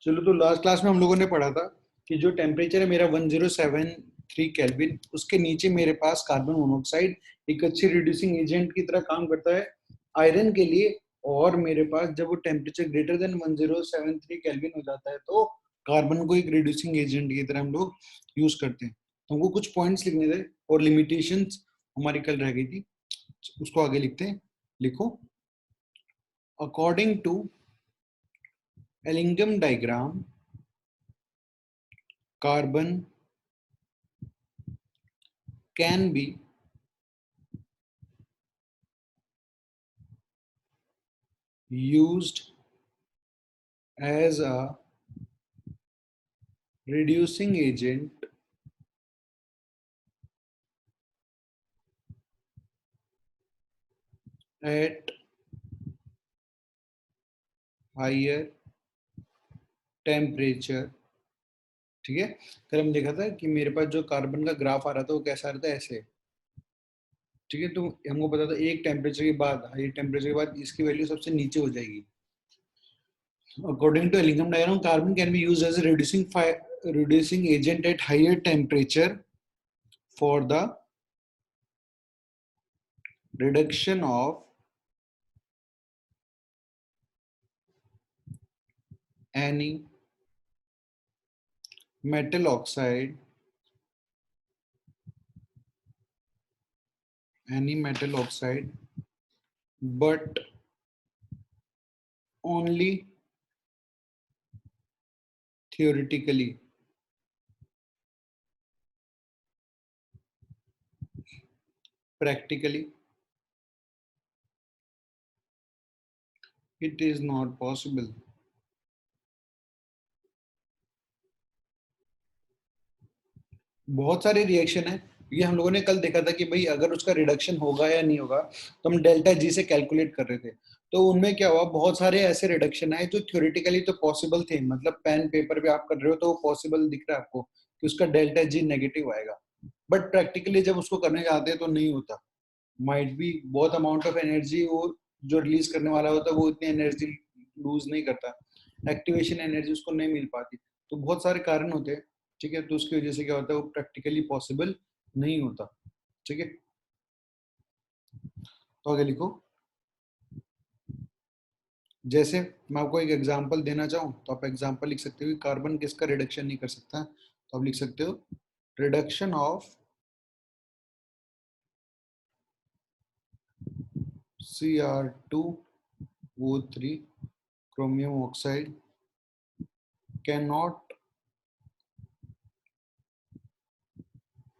चलो, तो last class में हम लोगों ने पढ़ा था कि जो टेम्परेचर है मेरा 1073 केल्विन, उसके नीचे मेरे पास कार्बन मोनोऑक्साइड एक अच्छी रिड्यूसिंग एजेंट की तरह काम करता है आयरन के लिए। और मेरे पास जब वो टेम्परेचर ग्रेटर देन 1073 केल्विन हो जाता है तो कार्बन को एक रिड्यूसिंग एजेंट की तरह हम लोग यूज करते हैं। तो हमको कुछ पॉइंट्स लिखने थे और लिमिटेशंस हमारी कल रह गई थी, उसको आगे लिखते हैं। लिखो, according to Ellingham diagram, carbon can be used as a reducing agent at higher temperature। ठीक है, कल हम देखा था कि मेरे पास जो कार्बन का ग्राफ आ रहा था वो कैसा आ रहा था, ऐसे। ठीक है, तो हमको पता था एक टेम्परेचर के बाद, हाई टेम्परेचर के बाद इसकी वैल्यू सबसे नीचे हो जाएगी। According to Ellingham diagram, carbon can be used as a reducing agent at higher temperature for the reduction of any metal oxide, but only theoretically। Practically, it is not possible। बहुत सारे reaction है, ये हम लोगों ने कल देखा था कि भाई अगर उसका रिडक्शन होगा या नहीं होगा, तो हम डेल्टा जी से कैलकुलेट कर रहे थे। तो उनमें क्या हुआ, बहुत सारे ऐसे रिडक्शन आए जो थ्योरेटिकली तो पॉसिबल थे, मतलब पेन पेपर पे आप कर रहे हो तो पॉसिबल दिख रहा है आपको कि उसका डेल्टा जी नेगेटिव आएगा। बट प्रैक्टिकली जब उसको करने जाते हैं तो नहीं होता। माइट बी बहुत अमाउंट ऑफ एनर्जी वो जो रिलीज करने वाला होता है वो इतनी एनर्जी लूज नहीं करता, एक्टिवेशन एनर्जी उसको नहीं मिल पाती। तो बहुत सारे कारण होते हैं। ठीक है, तो उसकी वजह से क्या होता है, वो प्रैक्टिकली पॉसिबल नहीं होता। ठीक है, तो आगे लिखो। जैसे मैं आपको एक एग्जांपल देना चाहूँ तो आप एग्जांपल लिख सकते हो कि कार्बन किसका रिडक्शन नहीं कर सकता, तो आप लिख सकते हो reduction of Cr2O3 chromium oxide cannot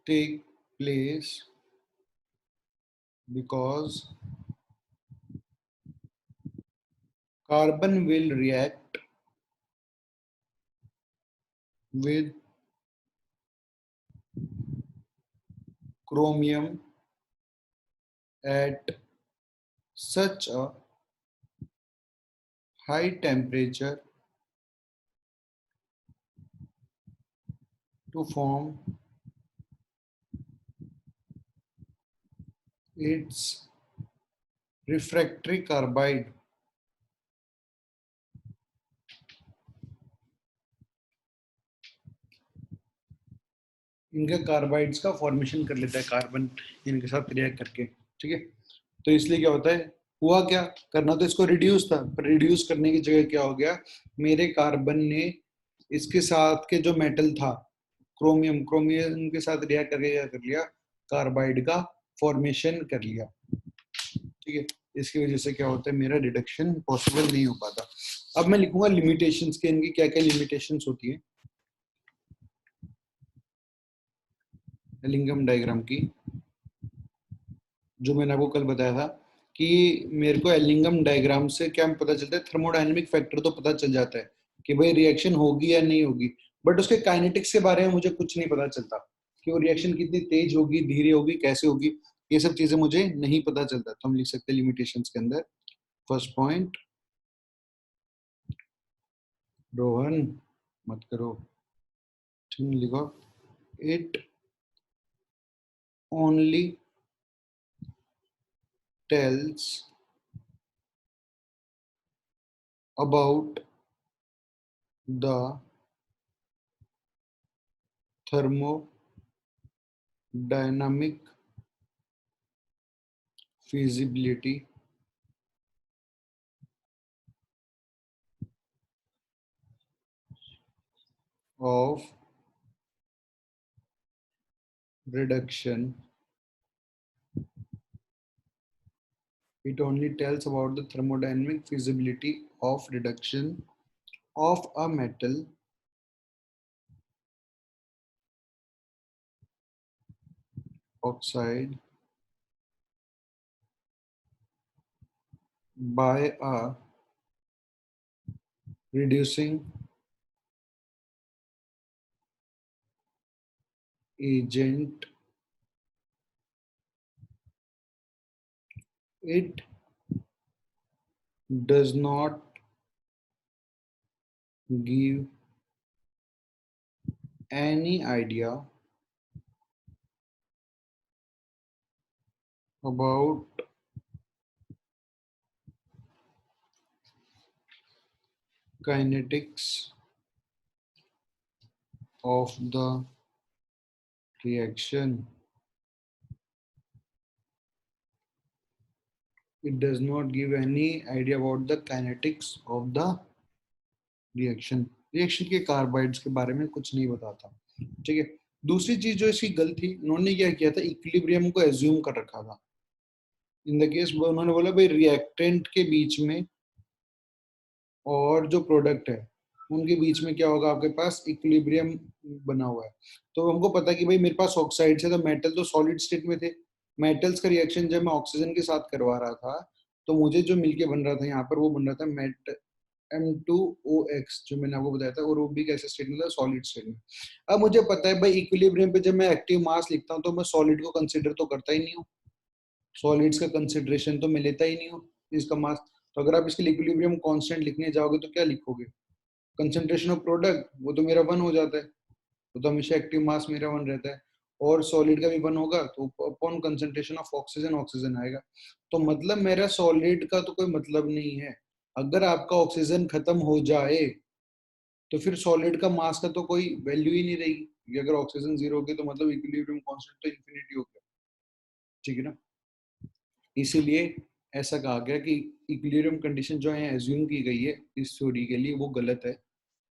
take place because carbon will react with chromium at such a high temperature to form its refractory carbide। इनके कार्बाइड्स का फॉर्मेशन कर लेता है कार्बन इनके साथ रिएक्ट करके। ठीक है, तो इसलिए क्या होता है, हुआ क्या, करना तो इसको रिड्यूस था, पर रिड्यूस करने की जगह क्या हो गया, मेरे कार्बन ने इसके साथ के जो मेटल था क्रोमियम, क्रोमियम के साथ रिएक्ट करके क्या कर लिया, कार्बाइड का फॉर्मेशन कर लिया। ठीक है, इसकी वजह से क्या होता है, मेरा रिडक्शन पॉसिबल नहीं हो पाता। अब मैं लिखूंगा लिमिटेशंस के, इनकी क्या क्या लिमिटेशंस होती है एलिंगम डायग्राम की। जो मैंने आपको कल बताया था कि मेरे को एलिंगम डायग्राम से क्या पता चलता है, थर्मोडायनेमिक फैक्टर तो पता चल जाता है कि भाई रिएक्शन होगी या नहीं होगी, बट उसके काइनेटिक्स के बारे में मुझे कुछ नहीं पता चलता कि वो रिएक्शन कितनी तेज होगी, धीरे होगी, कैसे होगी, ये सब चीजें मुझे नहीं पता चलता। तो हम लिख सकते हैं लिमिटेशंस के अंदर, फर्स्ट पॉइंट, रोहन मत करो, ठीक लिखो, it only tells about the thermodynamic feasibility of reduction. It only tells about the thermodynamic feasibility of reduction of a metal oxide by a reducing agent. It does not give any idea about kinetics of the reaction. It does not give any idea about the kinetics of the reaction reaction के carbides के बारे में कुछ नहीं बताता। ठीक है, दूसरी चीज जो इसकी गलत थी, उन्होंने क्या किया था, इक्विलिब्रियम को एज्यूम कर रखा था। इन द केस उन्होंने बोला भाई रिएक्टेंट के बीच में और जो प्रोडक्ट है उनके बीच में क्या होगा, आपके पास इक्विलिब्रियम बना हुआ है। तो हमको पता है कि भाई मेरे पास ऑक्साइड है तो मेटल तो सॉलिड स्टेट में थे। मेटल्स का रिएक्शन जब मैं ऑक्सीजन के साथ करवा रहा था तो मुझे जो मिलके बन रहा था यहाँ पर वो बन रहा था मेट M2OX, जो मैंने आपको बताया था, और वो भी कैसे स्टेट में था, सॉलिड स्टेट में। अब मुझे पता है भाई इक्विलिब्रियम पे जब मैं एक्टिव मास लिखता हूँ तो मैं सॉलिड को कंसिडर तो करता ही नहीं हूँ, सॉलिड्स का कंसिडरेशन तो मैं लेता ही नहीं हूँ इसका मास। तो अगर आप इसके इक्विलिब्रियम कांस्टेंट लिखने जाओगे तो क्या लिखोगे, कंसंट्रेशन ऑफ प्रोडक्ट, वो तो मेरा 1 हो जाता है, वो तो हमेशा एक्टिव मास मेरा 1 रहता है, और सॉलिड का भी 1 होगा तो upon concentration of oxygen oxygen आएगा। तो मतलब मेरा सॉलिड का तो कोई मतलब नहीं है। अगर आपका ऑक्सीजन खत्म हो जाए तो फिर सॉलिड का मास का तो कोई वैल्यू ही नहीं रहेगी। अगर ऑक्सीजन 0 होगी तो मतलब इक्विलिब्रियम कांस्टेंट तो इंफिनिटी हो गया। ठीक है ना, इसीलिए ऐसा कहा गया कि इक्विलिब्रियम कंडीशन जो है एज्यूम की गई है इस थ्योरी के लिए वो गलत है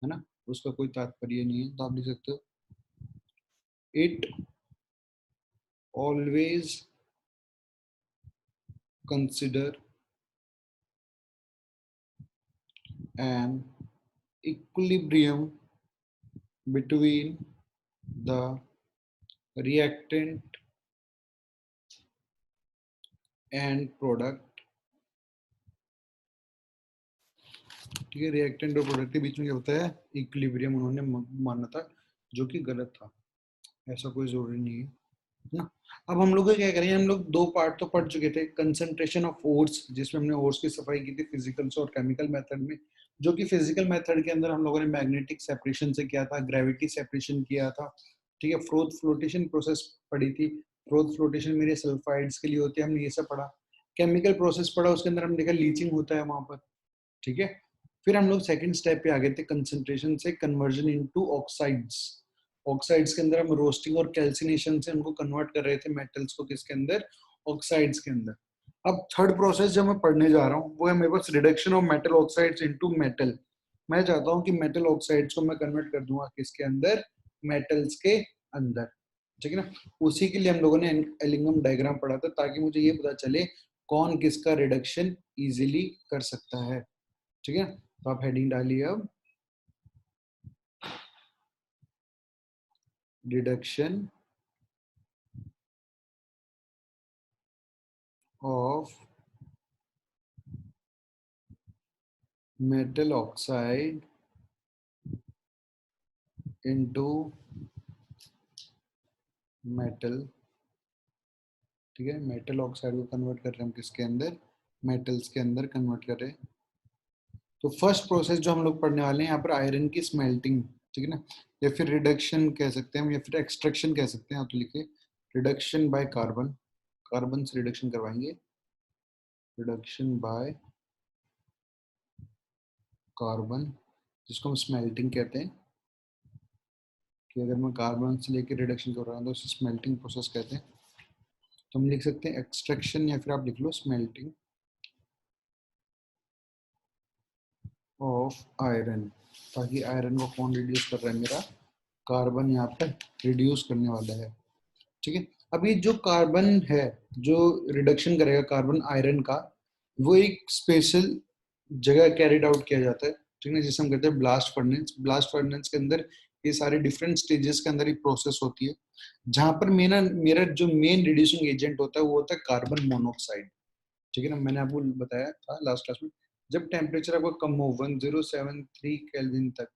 ना, उसका कोई तात्पर्य नहीं है। तो आप लिख सकते हो it always consider an equilibrium between the reactant and product. ठीक है, रिएक्टेंट और प्रोडक्ट के बीच में क्या होता है, इक्विलिब्रियम उन्होंने माना था, जो कि गलत था। ऐसा कोई जरूरी नहीं है ना। अब हम लोग क्या करेंगे, हम लोग 2 पार्ट तो पढ़ चुके थे, कंसंट्रेशन ऑफ ओर्स जिसमें हमने ओर्स की सफाई की थी फिजिकल और केमिकल मेथड में। जो कि फिजिकल मेथड के अंदर हम लोगों ने मैग्नेटिक सेपरेशन से किया था, ग्रेविटी सेपरेशन किया था। ठीक है, फ्रोथ फ्लोटेशन प्रोसेस पढ़ी थी, फ्रोथ फ्लोटेशन मेरे सल्फाइड्स के लिए होती है, हमने ये सब पढ़ा। केमिकल प्रोसेस पढ़ा, उसके अंदर हम देखा लीचिंग होता है वहां पर। ठीक है, फिर हम लोग सेकंड स्टेप पे आ गए थे, कंसंट्रेशन से कन्वर्जन इनटू ऑक्साइड्स। ऑक्साइड्स के अंदर हम रोस्टिंग और कैल्सिनेशन से उनको कन्वर्ट कर रहे थे मेटल्स को, किसके अंदर, ऑक्साइड्स के अंदर। अब थर्ड प्रोसेस जो मैं पढ़ने जा रहा हूँ वो है मेरे पास reduction of metal oxides into metal. मैं चाहता हूँ कि मेटल ऑक्साइड्स को मैं कन्वर्ट कर दूंगा किसके अंदर, मेटल्स के अंदर। ठीक है ना, उसी के लिए हम लोगों ने एलिंगम डायग्राम पढ़ा था, ताकि मुझे ये पता चले कौन किसका रिडक्शन इजीली कर सकता है। ठीक है, तो आप हेडिंग डालिए अब, reduction of metal oxide into metal. ठीक है, मेटल ऑक्साइड को कन्वर्ट कर रहे हैं हम किसके अंदर, मेटल्स के अंदर कन्वर्ट कर रहे हैं। तो फर्स्ट प्रोसेस जो हम लोग पढ़ने वाले हैं यहाँ पर आयरन की स्मेल्टिंग। ठीक है ना, या फिर रिडक्शन कह सकते हैं हम, या फिर एक्सट्रैक्शन कह सकते हैं। आप तो लिखिए रिडक्शन बाय कार्बन, कार्बन से रिडक्शन करवाएंगे, रिडक्शन बाय कार्बन। जिसको हम स्मेल्टिंग कहते हैं, कि अगर मैं कार्बन से लेकर रिडक्शन कर रहा हूँ तो उसे स्मेल्टिंग प्रोसेस कहते हैं। तो हम लिख सकते हैं एक्सट्रैक्शन, या फिर आप लिख लो स्मेल्टिंग ऑफ आयरन, ताकि आयरन को कौन रिड्यूस कर रहा है, मेरा कार्बन यहाँ पर रिड्यूस करने वाला है। ठीक है, अभी जो कार्बन है जो रिडक्शन करेगा कार्बन आयरन का, वो एक स्पेशल जगह कैरिड आउट किया जाता है, ठीक है, जिसे हम कहते हैं ब्लास्ट फर्नेस। ब्लास्ट फर्नेस के अंदर ये सारे डिफरेंट स्टेजेस के अंदर ही प्रोसेस होती है, जहां पर मेरा मेरा जो मेन रिड्यूसिंग एजेंट होता है वो होता है कार्बन मोनोऑक्साइड। ठीक है ना, मैंने आपको बताया था लास्ट क्लास में, जब टेम्परेचर आपका कम हो 1073 केल्विन तक,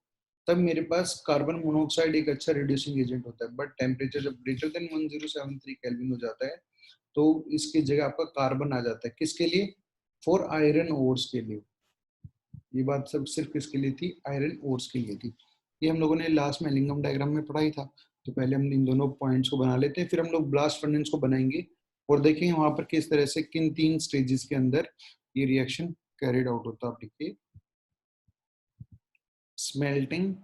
तब मेरे पास कार्बन मोनोऑक्साइड एक अच्छा रिड्यूसिंग एजेंट होता है। बट टेम्परेचर जब ग्रेटर देन 1073 केल्विन हो जाता है, तो इसकी जगह आपका कार्बन आ जाता है। किसके लिए? फॉर आयरन ओर्स के लिए। ये बात सब सिर्फ किसके लिए थी? आयरन ओर्स के लिए थी। ये हम लोगों ने लास्ट में लिंगम डायग्राम में पढ़ा ही था। तो पहले हम इन दोनों पॉइंट्स को बना लेते हैं, फिर हम लोग ब्लास्ट फर्नेस को बनाएंगे और देखेंगे वहां पर किस तरह से किन 3 स्टेजेस के अंदर ये रिएक्शन कैरिड आउट होता है। आप देखिए, smelting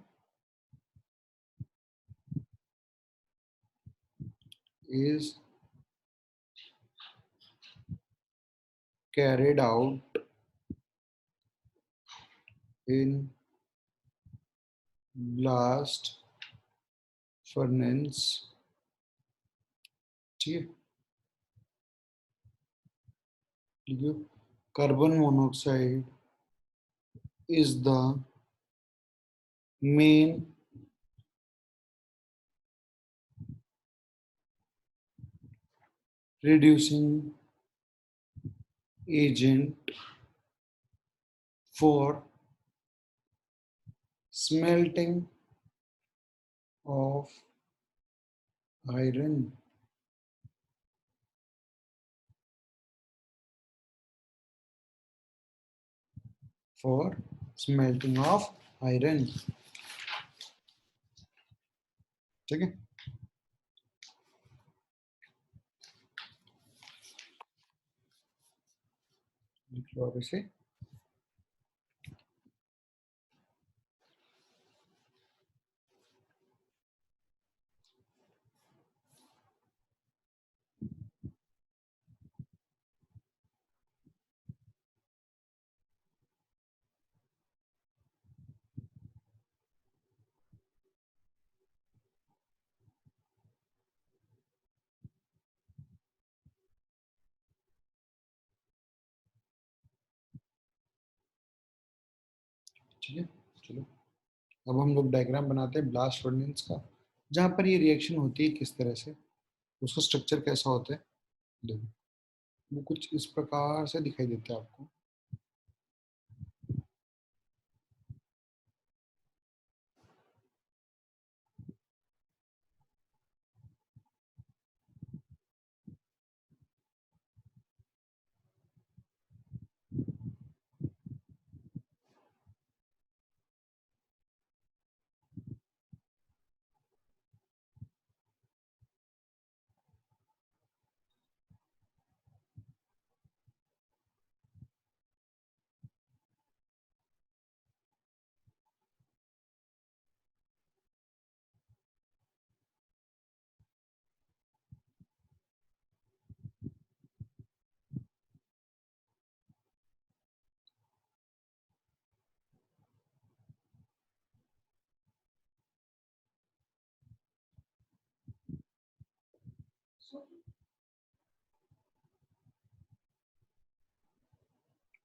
is carried out in blast furnace. ठीक है, लिखिए carbon monoxide is the main reducing agent for smelting of iron. For smelting of iron. ठीक है, लिख लो आप इसे। ठीक है, चलो अब हम लोग डायग्राम बनाते हैं ब्लास्ट फर्नेस का, जहां पर ये रिएक्शन होती है किस तरह से, उसका स्ट्रक्चर कैसा होता है। देखो, वो कुछ इस प्रकार से दिखाई देता है आपको।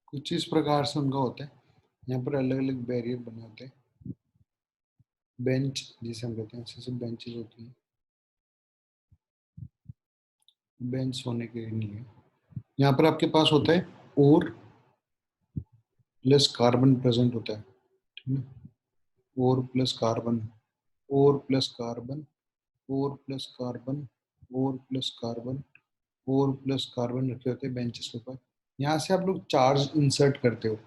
कुछ इस प्रकार से उनका होता है। यहाँ पर अलग अलग बैरियर बने होते हैं, बेंच जिसे हम कहते हैं, ऐसे सब बेंचेस होती हैं। बेंच होने के लिए नहीं है। यहाँ पर आपके पास होता है और प्लस कार्बन प्रेजेंट होता है, ठीक है, और प्लस कार्बन, और प्लस कार्बन, और प्लस कार्बन, और प्लस कार्बन, और प्लस कार्बन रखे होते हैं बेंचेस के ऊपर। यहाँ से आप लोग चार्ज इंसर्ट करते हो।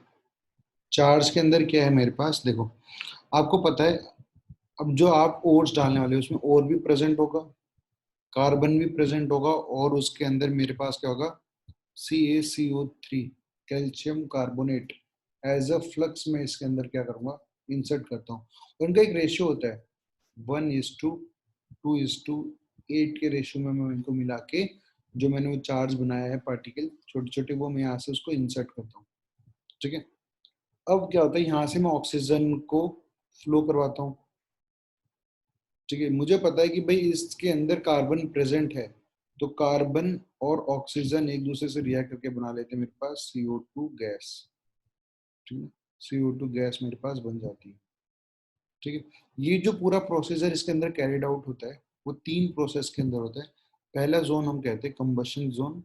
चार्ज के अंदर क्या है मेरे पास, देखो आपको पता है, अब जो आप ओट्स डालने वाले हो उसमें और भी प्रेजेंट होगा, कार्बन भी प्रेजेंट होगा, और उसके अंदर मेरे पास क्या होगा, CaCO3, calcium carbonate. As a flux में इसके अंदर क्या करूंगा, इंसर्ट करता हूँ। उनका एक रेशियो होता है 1:2:8 के रेशियो में मैं इनको मिला के जो मैंने वो चार्ज बनाया है पार्टिकल छोटे छोटे, वो मैं यहाँ से उसको इंसर्ट करता हूँ। ठीक है, अब क्या होता है, यहाँ से मैं ऑक्सीजन को फ्लो करवाता हूँ। ठीक है, मुझे पता है कि भाई इसके अंदर कार्बन प्रेजेंट है, तो कार्बन और ऑक्सीजन एक दूसरे से रिएक्ट करके बना लेते हैं मेरे पास CO2 गैस। ठीक है, CO2 गैस मेरे पास बन जाती है। ठीक है, ये जो पूरा प्रोसीजर इसके अंदर कैरिड आउट होता है वो 3 प्रोसेस के अंदर होता है। पहला जोन हम कहते हैं कंबशन जोन।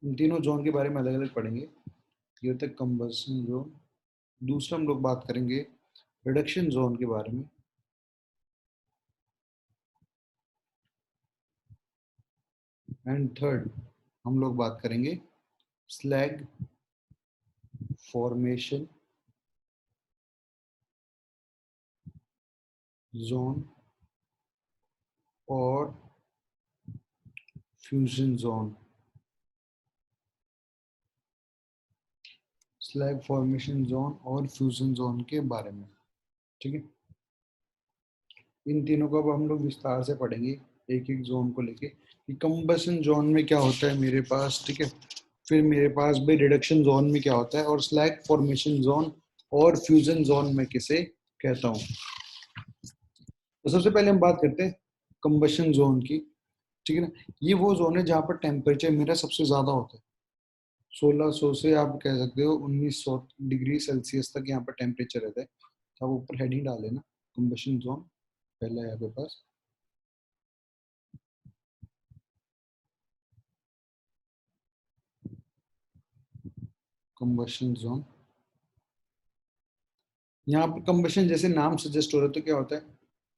इन तीनों जोन के बारे में अलग अलग पढ़ेंगे। ये होता है कंबशन जोन। दूसरा हम लोग बात करेंगे रिडक्शन जोन के बारे में। एंड थर्ड हम लोग बात करेंगे स्लैग फॉर्मेशन जोन और fusion zone. Slag formation zone और फ्यूजन जोन के बारे में। ठीक है, इन तीनों को अब हम लोग विस्तार से पढ़ेंगे एक एक जोन को लेके कि कंबशन जोन में क्या होता है मेरे पास। ठीक है, फिर मेरे पास भी रिडक्शन जोन में क्या होता है, और स्लैग फॉर्मेशन जोन और फ्यूजन जोन में किसे कहता हूँ। तो सबसे पहले हम बात करते हैं कंबशन जोन की। ठीक है ना, ये वो जोन है जहाँ पर टेम्परेचर मेरा सबसे ज्यादा होता है। 1600 से आप कह सकते हो 1900 डिग्री सेल्सियस तक यहाँ पर टेम्परेचर रहता है। तो आप ऊपर हेडिंग डाल लेना कंबशन जोन पहला है आपके पास। कंबशन जोन, यहाँ पर कंबशन जैसे नाम सजेस्ट हो रहा है तो क्या होता है,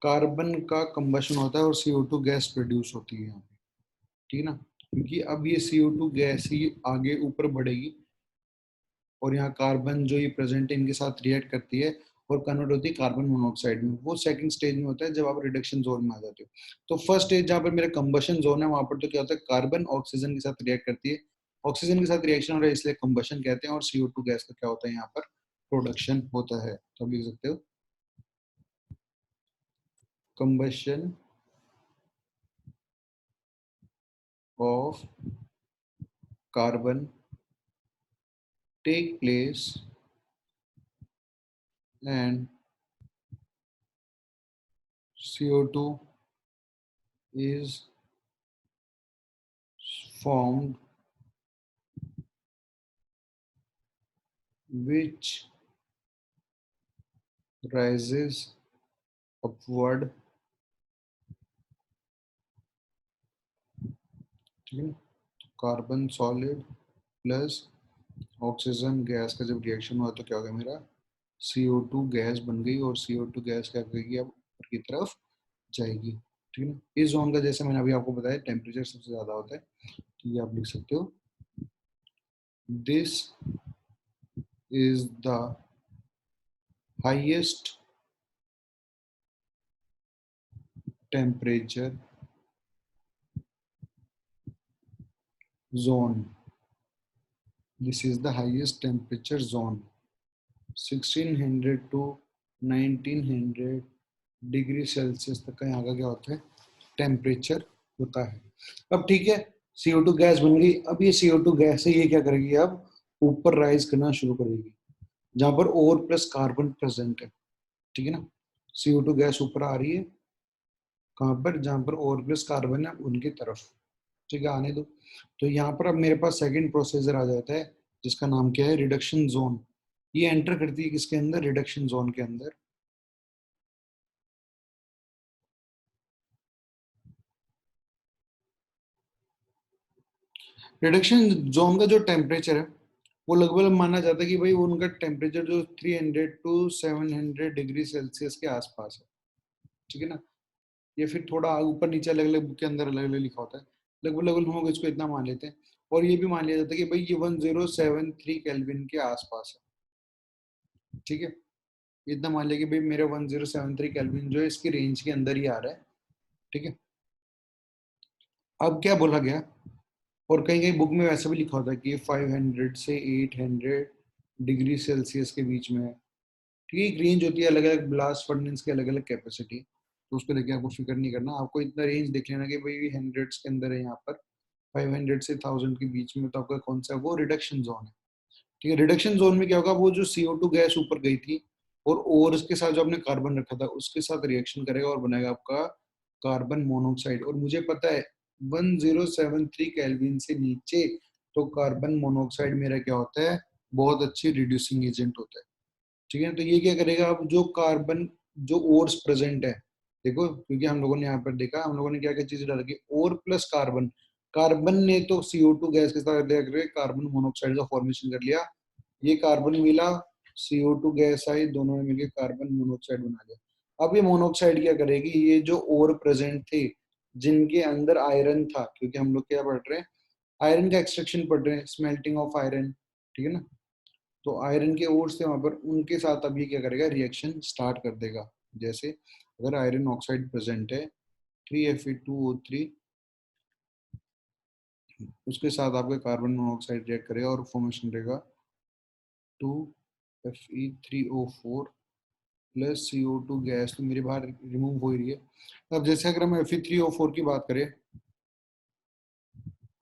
कार्बन का कंबशन होता है और CO2 गैस प्रोड्यूस होती है यहाँ पे। ठीक है ना, क्योंकि अब ये CO2 गैस ही आगे ऊपर बढ़ेगी और यहाँ कार्बन जो ये प्रेजेंट है इनके साथ रिएक्ट करती है और कन्वर्ट होती है कार्बन मोनोऑक्साइड में। वो सेकंड स्टेज में होता है जब आप रिडक्शन जोन में आ जाते हो। तो फर्स्ट स्टेज जहाँ पर मेरा कंबशन जोन है वहां पर तो क्या होता है, कार्बन ऑक्सीजन के साथ रिएक्ट करती है, ऑक्सीजन के साथ रिएक्शन हो रहा है इसलिए कंबशन कहते हैं, और CO2 गैस का क्या होता है यहाँ पर प्रोडक्शन होता है। तो आप लिख सकते हो combustion of carbon take place and CO2 is formed, which rises upward। ठीक है, carbon solid plus oxygen gas का जब रिएक्शन हुआ तो क्या हो गया मेरा, CO2 गैस बन गई और CO2 गैस क्या करेगी अब ऊपर की तरफ जाएगी। ठीक है ना, इस जोन का जैसे मैंने अभी आपको बताया टेम्परेचर सबसे ज्यादा होता है, तो ये आप लिख सकते हो this is the highest temperature zone। This is the highest temperature zone। 1600 to 1900 degree Celsius तक का यहाँ का क्या होता है टेम्परेचर होता है। अब ठीक है, CO2 गैस बन गई। अब ये CO2 गैस है, ये क्या करेगी अब ऊपर राइज करना शुरू करेगी जहां पर और प्लस कार्बन प्रेजेंट है। ठीक है ना, CO2 गैस ऊपर आ रही है कहाँ पर, जहां पर और प्लस कार्बन है उनकी तरफ। ठीक है, आने दो। तो यहाँ पर अब मेरे पास सेकंड प्रोसीजर आ जाता है जिसका नाम क्या है, रिडक्शन जोन। ये एंटर करती है किसके अंदर, रिडक्शन जोन के अंदर। रिडक्शन जोन का जो टेम्परेचर है वो लगभग माना जाता है कि भाई उनका टेम्परेचर जो 300 टू 700 डिग्री सेल्सियस के आसपास है। ठीक है ना, ये फिर थोड़ा ऊपर नीचे अलग अलग बुक के अंदर अलग अलग लिखा होता है, लगभग लगभग हम लोग इसको इतना मान लेते हैं। और ये भी मान लिया जाता है कि भाई ये 1073 केल्विन के आसपास है। ठीक है, इतना मान लिया कि भाई मेरा 1073 केल्विन जो है इसकी रेंज के अंदर ही आ रहा है। ठीक है, अब क्या बोला गया, और कहीं कहीं बुक में वैसा भी लिखा होता है कि 500 से 800 डिग्री सेल्सियस के बीच में है। ठीक है, एक रेंज होती है अलग अलग ब्लास्ट फर्नेस की, अलग अलग कैपेसिटी, तो उसको देखिए आपको फिक्र नहीं करना, आपको इतना रेंज देख लेना कि भाई हंड्रेड्स के अंदर है, यहाँ पर 500 से 1000 के बीच में, तो आपका कौन सा है, वो रिडक्शन जोन है। ठीक है, रिडक्शन जोन में क्या होगा, वो जो CO2 गैस ऊपर गई थी और उसके साथ जो आपने कार्बन रखा था उसके साथ रिएक्शन करेगा और बनाएगा आपका कार्बन मोनोऑक्साइड। और मुझे पता है 1073 केल्विन से नीचे तो कार्बन मोनोऑक्साइड मेरा क्या होता है, बहुत अच्छी रिड्यूसिंग एजेंट होता है। ठीक है, तो ये क्या करेगा, अब जो कार्बन जो ओर्स प्रेजेंट है, देखो क्योंकि हम लोगों ने यहाँ पर देखा, हम लोगों ने क्या क्या चीजें डाल की, ओर प्लस कार्बन, कार्बन ने तो CO2 गैस के साथ कार्बन मोनोऑक्साइड का फॉर्मेशन कर लिया, ये कार्बन मिला, CO2 गैस आई, दोनों ने मिलकर कार्बन मोनोऑक्साइड बना लिया। अब ये मोनोऑक्साइड क्या करेगी, ये जो ओर प्रेजेंट थे जिनके अंदर आयरन था, क्योंकि हम लोग क्या पढ़ रहे हैं, आयरन का एक्सट्रैक्शन पढ़ रहे हैं, स्मेल्टिंग ऑफ आयरन, ठीक है ना, तो आयरन के ओर्स थे वहां पर, उनके साथ अब ये क्या करेगा, रिएक्शन स्टार्ट कर देगा। जैसे अगर आयरन ऑक्साइड प्रेजेंट है 3Fe2O3, उसके साथ आपका कार्बन मोनोऑक्साइड रिएक्ट करेगा और फॉर्मेशन रहेगा 2Fe3O4 प्लस CO2 गैस, तो मेरे बाहर रिमूव हो ही रही है। अब जैसे अगर हम Fe3O4 की बात करें,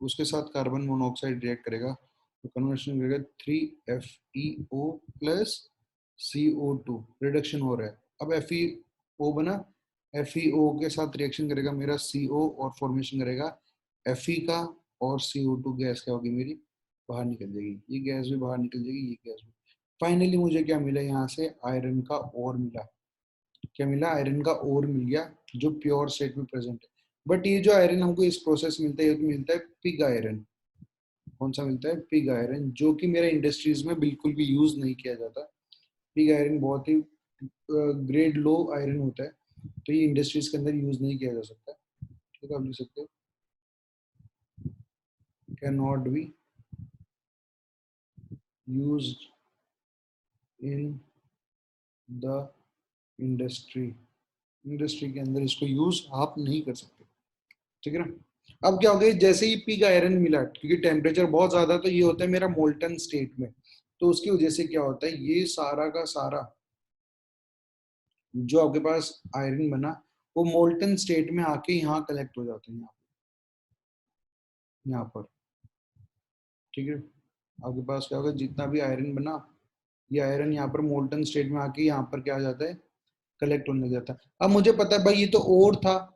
उसके साथ कार्बन मोनोऑक्साइड रिएक्ट करेगा तो कन्वर्शन करेगा 3FeO प्लस CO2, रिडक्शन हो रहा है। अब FeO बना, FeO के साथ रिएक्शन करेगा मेरा CO और फॉर्मेशन करेगा Fe का, और CO2 गैस क्या होगी मेरी, बाहर निकल जाएगी, ये गैस भी बाहर निकल जाएगी, ये गैस भी। फाइनली मुझे क्या मिला यहाँ से, आयरन का ओर मिला। क्या मिला, आयरन का ओर मिल गया जो प्योर स्टेट में प्रेजेंट है। बट ये जो आयरन हमको इस प्रोसेस मिलता है, ये तो मिलता है पिग आयरन। कौन सा मिलता है, पिग आयरन, जो कि मेरे इंडस्ट्रीज में बिल्कुल भी यूज नहीं किया जाता। पिग आयरन बहुत ही ग्रेड लो आयरन होता है, तो ये इंडस्ट्रीज के अंदर यूज नहीं किया जा सकता। ठीक है, आप लिख सकते हो can not be used in the industry, industry के अंदर इसको यूज आप नहीं कर सकते। ठीक है ना। अब क्या हो गया, जैसे ही पिग आयरन मिला, क्योंकि टेम्परेचर बहुत ज्यादा, तो ये होता है मेरा मोल्टन स्टेट में, तो उसकी वजह से क्या होता है, ये सारा का सारा जो आपके पास आयरन बना, वो मोल्टन स्टेट में आके यहाँ कलेक्ट हो जाते हैं, यहाँ पर। ठीक है, आपके पास क्या होगा, जितना भी आयरन बना, ये आयरन यहाँ पर मोल्टन स्टेट में आके यहाँ पर क्या आ जाता है, कलेक्ट होने लग जाता है। अब मुझे पता है भाई ये तो ओर था,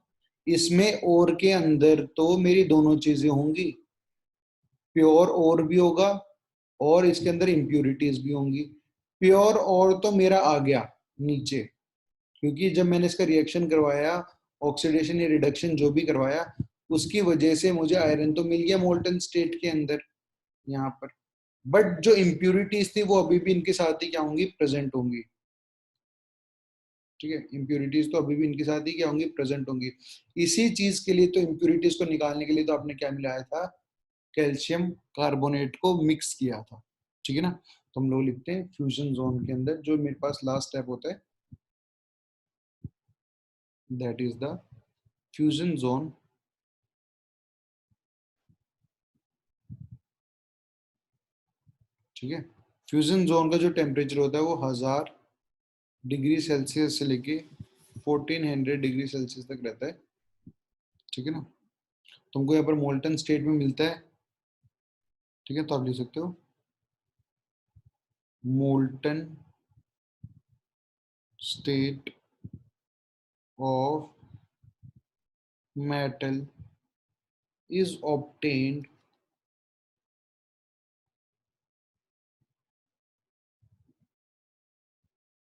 इसमें ओर के अंदर तो मेरी दोनों चीजें होंगी, प्योर ओर भी होगा और इसके अंदर इम्प्यूरिटीज भी होंगी। प्योर ओर तो मेरा आ गया नीचे, क्योंकि जब मैंने इसका रिएक्शन करवाया, ऑक्सीडेशन या रिडक्शन जो भी करवाया, उसकी वजह से मुझे आयरन तो मिल गया मोल्टन स्टेट के अंदर यहाँ पर। बट जो इम्प्यूरिटीज थी वो अभी भी इनके साथ ही क्या होंगी, प्रेजेंट होंगी। ठीक है, इम्प्यूरिटीज तो अभी भी इनके साथ ही क्या होंगी, प्रेजेंट होंगी। इसी चीज के लिए तो इम्प्यूरिटीज को निकालने के लिए तो आपने क्या मिलाया था, कैल्शियम कार्बोनेट को मिक्स किया था। ठीक है ना, तो हम लोग लिखते हैं फ्यूजन जोन के अंदर जो मेरे पास लास्ट स्टेप होता है, that is the fusion zone. ठीक है, फ्यूजन जोन का जो टेम्परेचर होता है वो 1000 डिग्री सेल्सियस से लेके 1400 डिग्री सेल्सियस तक रहता है। ठीक है ना, तुमको यहाँ पर मोल्टन स्टेट में मिलता है। ठीक है, तो आप लिख सकते हो molten state of metal is obtained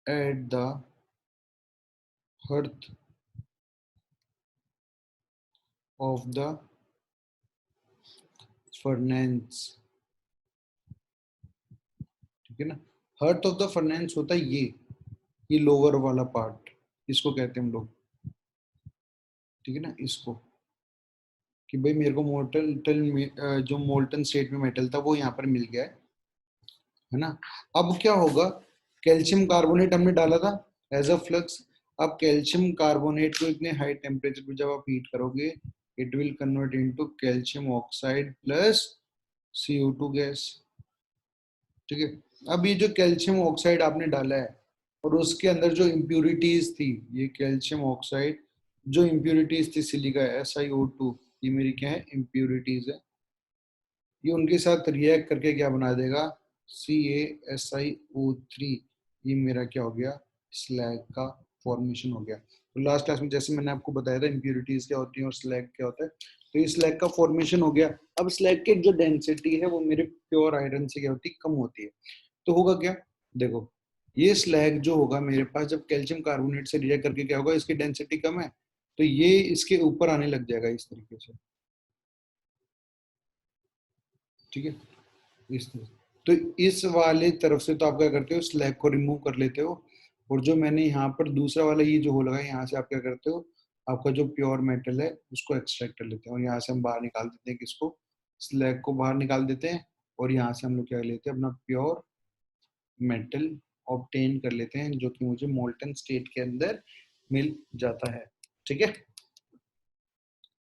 at the hearth of the furnace। ठीक है ना, हर्थ ऑफ द फर्नेंस होता है ये लोअर वाला पार्ट, इसको कहते हैं हम लोग। ठीक है ना, इसको, कि भाई मेरे को जो मोल्टन स्टेट में मेटल था वो यहाँ पर मिल गया है ना। अब क्या होगा, कैल्शियम कार्बोनेट हमने डाला था एज अ फ्लक्स। अब कैल्शियम कार्बोनेट को इतने हाई टेम्परेचर पर जब आप हीट करोगे, it will convert into calcium oxide plus CO2 gas. ठीक है, अब ये जो कैल्शियम ऑक्साइड आपने डाला है और उसके अंदर जो इम्प्यूरिटीज थी, ये कैल्शियम ऑक्साइड जो इम्प्यूरिटीज थी सिलिका SiO2, ये मेरी क्या है, इम्प्यूरिटीज है। ये उनके साथ रिएक्ट करके क्या बना देगा, CaSiO3। ये मेरा क्या हो गया, स्लैग का फॉर्मेशन हो गया। तो लास्ट क्लास में जैसे मैंने आपको बताया था इम्प्यूरिटीज क्या होती है और स्लैग क्या होता है, तो ये स्लैग का फॉर्मेशन हो गया। अब स्लैग की जो डेंसिटी है वो मेरे प्योर आयरन से क्या होती है, कम होती है। तो होगा क्या, देखो ये स्लैग जो होगा मेरे पास जब कैल्शियम कार्बोनेट से रिएक्ट करके क्या होगा, इसकी डेंसिटी कम है तो ये इसके ऊपर आने लग जाएगा इस तरीके से, ठीक है, इस तरह। तो इस वाले तरफ से तो आप क्या करते हो, स्लैग को रिमूव कर लेते हो, और जो मैंने यहाँ पर दूसरा वाला ये जो होल लगा है यहाँ से आप क्या करते हो, आपका जो प्योर मेटल है उसको एक्सट्रैक्ट कर लेते हैं और यहाँ से हम बाहर निकाल देते हैं किसको, स्लैग को बाहर निकाल देते हैं, और यहाँ से हम लोग क्या लेते हैं, अपना प्योर मेटल ऑब्टेन कर लेते हैं जो कि मुझे मोल्टन स्टेट के अंदर मिल जाता है, ठीक है।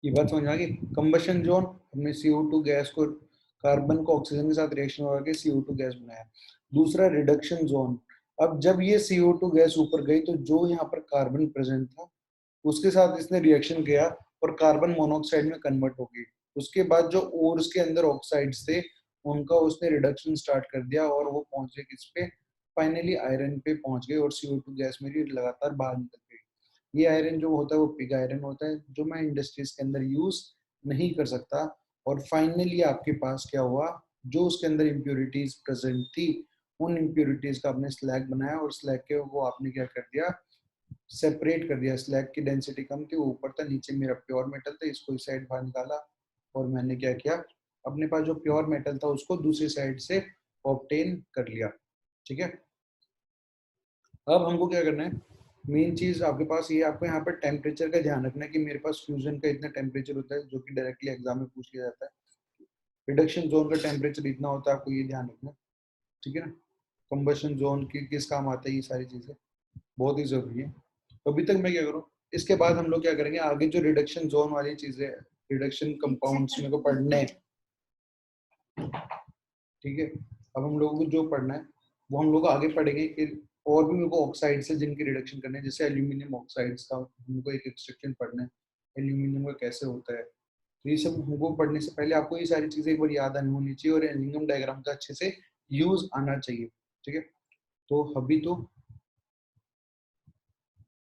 ये बात समझ आ गई। कंबशन जोन, हमने CO2 गैस को, कार्बन को ऑक्सीजन के साथ रिएक्शन हो के CO2 गैस बनाया। दूसरा रिडक्शन जोन, अब जब ये CO2 गैस ऊपर गई तो जो यहाँ पर कार्बन प्रेजेंट था उसके साथ इसने रिएक्शन किया और कार्बन मोनोऑक्साइड में कन्वर्ट हो गई। उसके बाद जो ओर्स के अंदर ऑक्साइड्स थे उनका उसने रिडक्शन स्टार्ट कर दिया और वो पहुंच गए किस पे, फाइनली आयरन पे पहुंच गए और CO2 गैस मेरी लगातार बाहर निकल गई। ये आयरन जो होता है वो पिग आयरन होता है जो मैं इंडस्ट्रीज के अंदर यूज नहीं कर सकता। और फाइनली आपके पास क्या हुआ, जो उसके अंदर इम्प्योरिटीज प्रेजेंट थी उन इम्प्योरिटीज का आपने स्लैग बनाया और स्लैग के वो आपने क्या कर दिया, सेपरेट कर दिया। स्लैग की डेंसिटी कम थी, वो ऊपर था, नीचे मेरा प्योर मेटल था, इसको इस साइड बाहर निकाला और मैंने क्या किया, अपने पास जो प्योर मेटल था उसको दूसरी साइड से ऑब्टेन कर लिया, ठीक है। अब हमको क्या करना है, मेन चीज आपके पास ये, आपको यहाँ पर टेम्परेचर का ध्यान रखना है कि मेरे पास फ्यूजन का इतना टेम्परेचर होता है जो कि डायरेक्टली एग्जाम में पूछ लिया जाता है। रिडक्शन जोन का टेम्परेचर इतना होता है, आपको ये ध्यान रखना है, ठीक है ना। कंबशन जोन की किस काम आता है, ये सारी चीजें बहुत ही जरूरी है। तो अभी तक मैं क्या करूँ, इसके बाद हम लोग क्या करेंगे आगे, जो रिडक्शन जोन वाली चीजें, रिडक्शन कंपाउंड्स मेरे को पढ़ने हैं, ठीक है। अब हम लोगों को जो पढ़ना है वो हम लोग आगे पढ़ेंगे कि और भी मेरे को ऑक्साइड से जिनकी रिडक्शन करने हैं, जैसे एल्यूमिनियम ऑक्साइड्स का हमको एक एक्सट्रैक्शन पढ़ना है, एल्यूमिनियम का कैसे होता है। तो ये सब हमको पढ़ने से पहले आपको ये सारी चीजें एक बार याद आनी होनी चाहिए और एल्यूमिनियम डायग्राम का अच्छे से यूज आना चाहिए, ठीक है। तो अभी तो